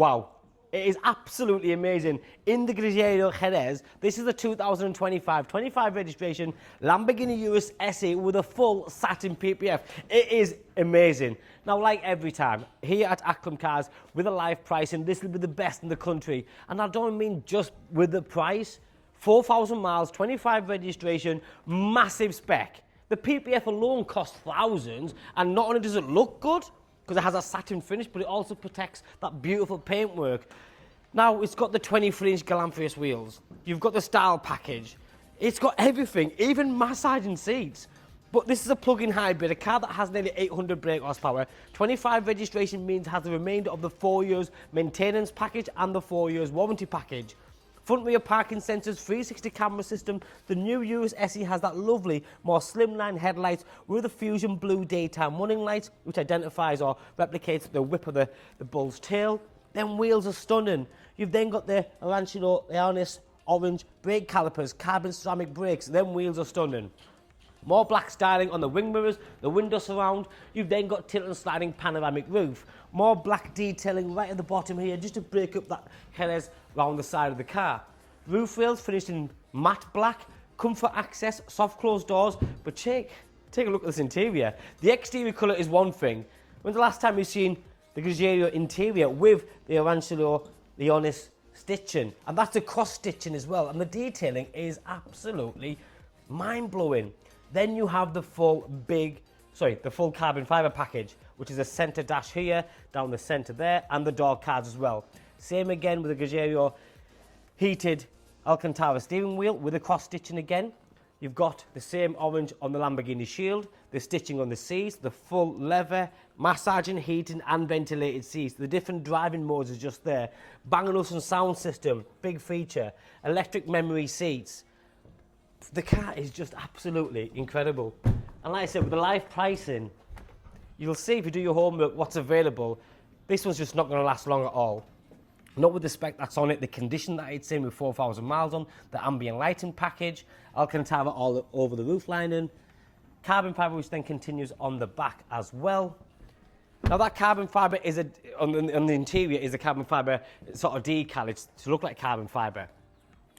Wow. It is absolutely amazing. In the Greggiero Jerez, this is the 2025 registration Lamborghini Urus SE with a full satin PPF. It is amazing. Now, like every time, here at Acklam Cars, with a live pricing, this will be the best in the country. And I don't mean just with the price. 4,000 miles, 25 registration, massive spec. The PPF alone costs thousands, and not only does it look good, because it has a satin finish, but it also protects that beautiful paintwork. Now, it's got the 23-inch Galanthus wheels. You've got the style package. It's got everything, even massaging seats. But this is a plug-in hybrid, a car that has nearly 800 brake horsepower. 25 registration means it has the remainder of the 4 years maintenance package and the 4 years warranty package. Front rear parking sensors, 360 camera system. The new Urus SE has that lovely, more slimline headlights with the Fusion Blue daytime running lights, which identifies or replicates the whip of the bull's tail. Then wheels are stunning. You've then got the Urus orange brake calipers, carbon ceramic brakes. Them wheels are stunning. More black styling on the wing mirrors, the window surround. You've then got tilt and sliding panoramic roof. More black detailing right at the bottom here, just to break up that Jerez round the side of the car. Roof rails finished in matte black, comfort access, soft closed doors. But take a look at this interior. The exterior colour is one thing. When's the last time you've seen the Greggiero interior with the Arancelo Leonis stitching? And that's a cross stitching as well. And the detailing is absolutely mind-blowing. Then you have the full carbon fibre package, which is a centre dash here, down the centre there, and the door cards as well. Same again with the Greggiero heated Alcantara steering wheel with the cross stitching again. You've got the same orange on the Lamborghini Shield, the stitching on the seats, the full leather, massaging, heating and ventilated seats. The different driving modes is just there. Bang & Olufsen sound system, big feature. Electric memory seats. The car is just absolutely incredible. And like I said, with the live pricing, you'll see if you do your homework what's available. This one's just not going to last long at all. Not with the spec that's on it, the condition that it's in with 4,000 miles on, the ambient lighting package, Alcantara all over the roof lining, carbon fibre which then continues on the back as well. Now that carbon fibre is on the interior is a carbon fibre sort of decal. It's to look like carbon fibre.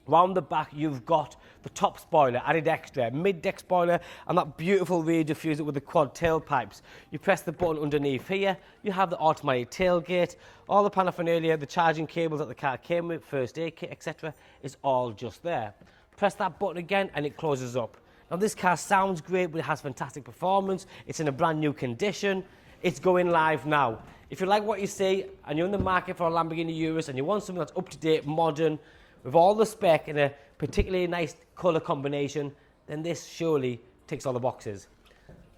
Round the back, you've got the top spoiler, added extra, mid-deck spoiler, and that beautiful rear diffuser with the quad tailpipes. You press the button underneath here, you have the automatic tailgate, all the paraphernalia, the charging cables that the car came with, first aid kit, etc. is all just there. Press that button again and it closes up. Now this car sounds great, but it has fantastic performance. It's in a brand new condition. It's going live now. If you like what you see and you're in the market for a Lamborghini Urus and you want something that's up-to-date, modern, with all the spec in a particularly nice colour combination, then this surely ticks all the boxes.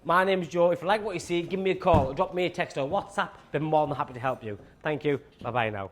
My name's Joe. If you like what you see, give me a call, or drop me a text or WhatsApp. I'd be more than happy to help you. Thank you. Bye-bye now.